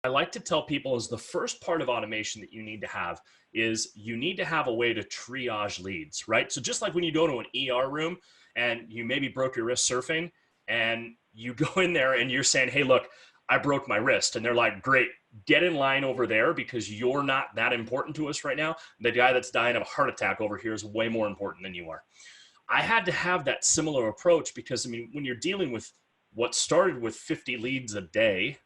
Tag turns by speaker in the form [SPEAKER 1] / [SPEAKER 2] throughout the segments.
[SPEAKER 1] I like to tell people is the first part of automation that you need to have is you need to have a way to triage leads, right? So just like when you go to an ER room and you maybe broke your wrist surfing and you go in there and you're saying, hey, look, I broke my wrist. And they're like, great, get in line over there because you're not that important to us right now. The guy that's dying of a heart attack over here is way more important than you are. I had to have that similar approach because, I mean, when you're dealing with what started with 50 leads a day,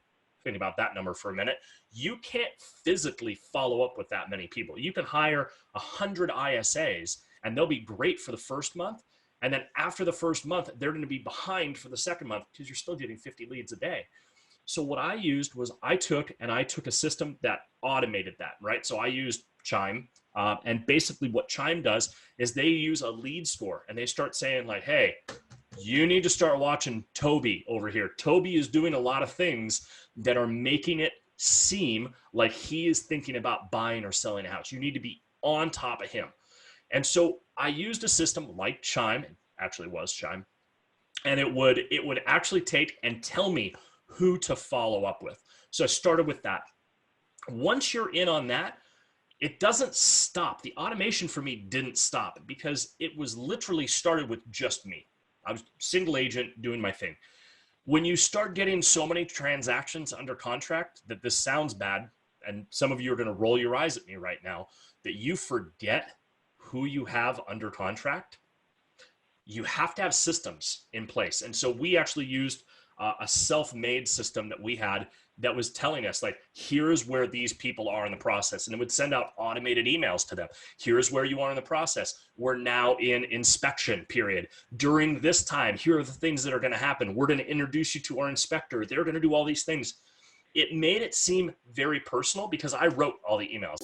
[SPEAKER 1] think about that number for a minute, you can't physically follow up with that many people. You can hire 100 ISAs and they'll be great for the first month. And then after the first month, they're going to be behind for the second month because you're still getting 50 leads a day. So what I used was I took a system that automated that, right? So I used Chime. And basically what Chime does is they use a lead score and they start saying like, hey, you need to start watching Toby over here. Toby is doing a lot of things that are making it seem like he is thinking about buying or selling a house. You need to be on top of him. And so I used a system like Chime, it actually was Chime, and it would actually take and tell me who to follow up with. So I started with that. Once you're in on that, it doesn't stop. The automation for me didn't stop because it was literally started with just me. I was single agent doing my thing. When you start getting so many transactions under contract that this sounds bad, and some of you are going to roll your eyes at me right now, that you forget who you have under contract, you have to have systems in place. And so we actually used a self-made system that we had that was telling us like, here's where these people are in the process. And it would send out automated emails to them. Here's where you are in the process. We're now in inspection period. During this time, here are the things that are going to happen. We're going to introduce you to our inspector. They're going to do all these things. It made it seem very personal because I wrote all the emails.